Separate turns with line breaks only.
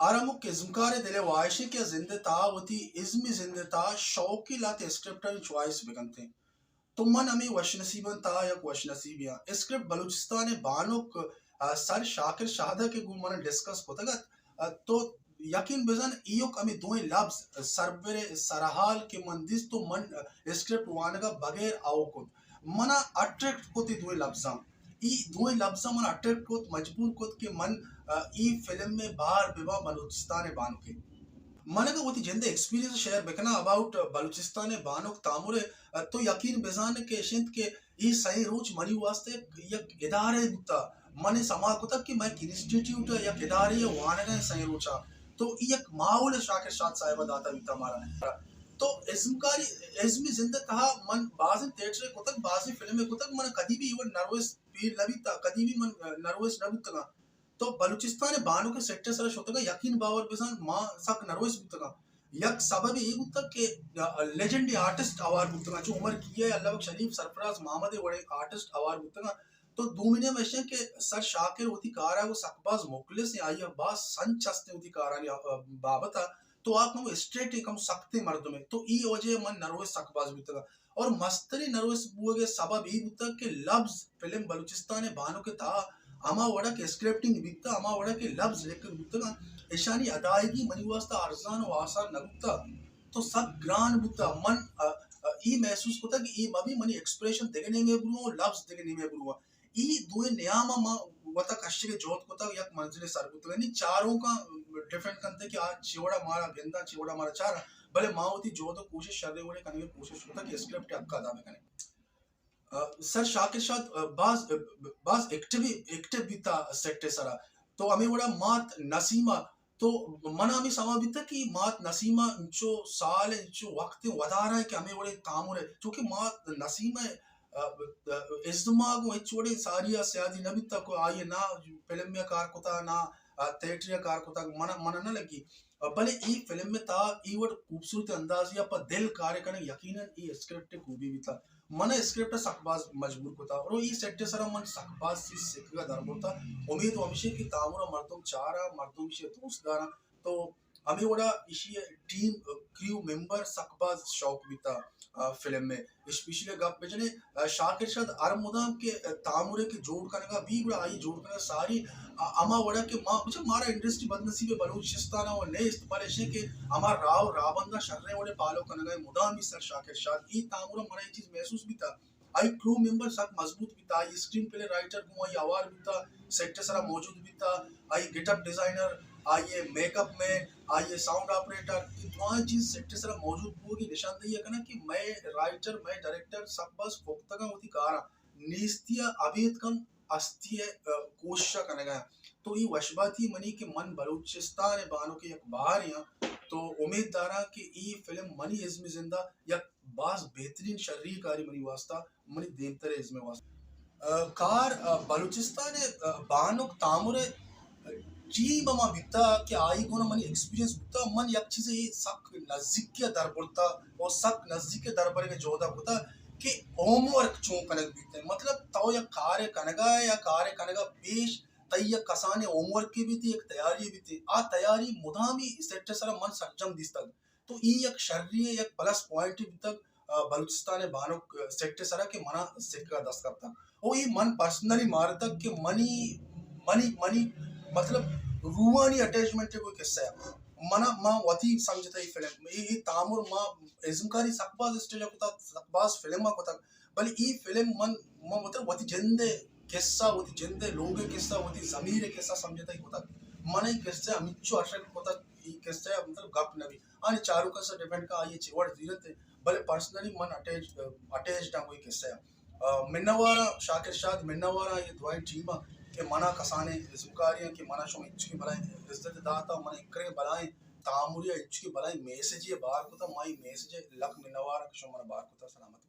Aramuk izmkare dele वायशे के जिंदे ता वती इज़्मी जिंदे ता शौकी लाते स्क्रिप्टर चॉइस बिकनते तो मन अमी वशनसीबन ता या वशनसीबिया स्क्रिप्ट बलूचिस्तान बानुक सर शाकिर शाहदा के गुम मन डिस्कस कोतगत तो यकीन बिजन इयुक अमी दोई लफ्ज सरबरे सरहाल के मंदिस तो मन स्क्रिप्ट वानगा बगैर आओ मना अट्रैक्ट कोती दोई लफ्जा ई दोई लफ्जा मन अट्रैक्ट कोत मजबूर कोत के मन ई फिल्म में बार बिवा बलूचिस्तान बानु के मनका वो जिंदे एक्सपीरियंस शेयर बेकना अबाउट बलूचिस्तान बानुक तामुरे तो यकीन बेजान के शिंद के ई सही रोच मनी वास्ते यक इदारे गुत्ता मने समा कुता कि मैं इंस्टीट्यूट या इदारे या वानगा सही रोचा तो यक माहौल शाकिर शाद साहिब दाता बिता मारा तो इस्मकारी इस्मी जिंदा कहा मन बाज़ थिएटर कुतक बाज़ फिल्म कुतक मन कदी भी इवन नर्वस फील लबिता कदी भी मन नर्वस नबिता तो बलूचिस्तान बानु के सेक्टर सर शोतगा यकीन बावर बिसान मां सक नर्वस बितगा यक सबब ये बुतक के लेजेंडरी आर्टिस्ट अवार्ड बुतगा जो उमर किए अल्लाह शरीफ सरफराज मोहम्मद वड़े आर्टिस्ट अवार्ड बुतगा तो 2 महीने में से के सर शाकिर होती कारा वो सकबाज मुखलिस से आई बास संचस्ते होती कारा ने बाबता तो आप हम स्ट्रेट हम सकते मर्द में तो ई वजह मन नर्वस सकबाज बितगा और मस्तरी नर्वस बुगे सबब ई बुतक के लफ्ज फिल्म बलूचिस्तान बानु के ता अमा वड़ा के स्क्रिप्टिंग बिकता अमा वड़ा के लफ्ज लेकर बिकता ईशानी अदायगी मनी वास्ता अरसान व आसान नगुता तो सब ग्रान बुता मन ई महसूस होता कि ई मभी मनी एक्सप्रेशन देगने में बुरुआ लफ्ज देगने में बुरुआ ई दुए नियामा मा वता कष्ट के जोत कोता यक मंजिले सर बुता नहीं चारों का डिफरेंट करते कि आज चिवड़ा मारा गेंदा चिवड़ा मारा चारा भले मावती जो तो कोशिश शर्रे वड़े करने की कोशिश होता कि स्क्रिप्ट अक्का दावे कने सर शाकिर शाद बाज एक्टिव बीता सेक्टे सरा तो अमी वड़ा मात नसीमा तो मना अमी समा बीता कि मात नसीमा इंचो साल इंचो वक्त वधारा है कि अमी वड़े तामुरे क्योंकि मात नसीमा इज्मागो इचोड़े सारिया स्यादी नबिता को आये ना फिल्म में कार कोता ना थिएटर कार कोता मना मना न लगी भले ई फिल्म में ता ई वड़ खूबसूरत अंदाज या पर दिल कार्य करने यकीनन ई स्क्रिप्ट खूबी भी था मन स्क्रिप्ट सकबाज मजबूर को था और ये सेट सरा मन सकबाज सी सिखगा दर होता उम्मीद वंशे की तामुरा मर्दुम चारा मर्दुम शे दोस्त दारा तो अमी वड़ा इसी टीम क्रू मेंबर सकबाज शौक बीता फिल्म में स्पेशली गप बेचने शाकिर शाद अरमुदाम के तामुरे के जोड़ करने का भी बड़ा आई जोड़ करने सारी अमा वड़ा के मां मुझे मारा इंडस्ट्री बदनसीबे बलूचिस्तान और ने इस्तेमाल ऐसे के अमर राव रावंदा शर्रे वड़े पालो करने का मुदाम भी सर शाकिर शाद ई तामुरा मरा ये चीज महसूस भी था आई क्रू मेंबर सब मजबूत भी था आई स्क्रीन प्ले राइटर को आई आवार भी था सेक्टर सारा मौजूद भी था आई गेटअप डिजाइनर आइए मेकअप में आइए साउंड ऑपरेटर इतना चीज सेक्टर सारा मौजूद होगी निशानदेही है ना कि मैं राइटर मैं डायरेक्टर सब बस फोक्तगा होती कारा निस्तिया अभेद कम अस्तिय कोशिश करेगा तो ये वशबाती मनी के मन बलूचिस्तान बानो के एक बाहर यहाँ तो उम्मीददारा कि ये फिल्म मनी इज़्म जिंदा या बास बेहतरीन शर्री कारी मनी वास्ता मनी देमतरे इज़्म वास्ता कार बलूचिस्तान बानुक तामुरे जी बमा बिता कि आई कोना मनी एक्सपीरियंस बिता मन यक चीज ये सक नजदीक के दर पड़ता और सक नजदीक के दर पर के जोदा होता कि होमवर्क चों कनक बिते मतलब तो या कार्य कनगा पेश तय कसाने होमवर्क की भी थी एक तैयारी भी थी आ तैयारी मुदामी सेट सरा मन सक्षम दिसता तो ई एक शर्री एक प्लस पॉइंट भी तक बलूचिस्तान बानो सेट सरा के मना सिक्का दस करता ओ ये मन पर्सनली मारता कि मनी मनी मनी मतलब रूहानी अटैचमेंट के कोई किस्सा है मना मां वती समझता ही फिल्म ये तामुर मां इज़मकारी सकबाज स्टेज को सकबाज फिल्म को तक बल ई फिल्म मन मां मतलब वती जिंदे किस्सा वती जिंदे लोग किस्सा वती जमीर किस्सा समझता ही होता मन ही किस्सा अमिचो अशक होता ई किस्सा मतलब गप नबी आने चारों का से डिपेंड का ये चिवड़ जीरत भले पर्सनली मन अटैच्ड है कोई किस्सा है मिन्नवारा शाकिर शाद मिन्नवारा ये दुआई टीमा के मना कसाने ज़ुकारियां के मना शो इच्छुकी बलाई इज्जत दाता मन इकरे बलाई तामुरिया इच्छुकी बलाई मैसेज ये बार को था माई मैसेज लक मिनवार शो मन बार को था सलामत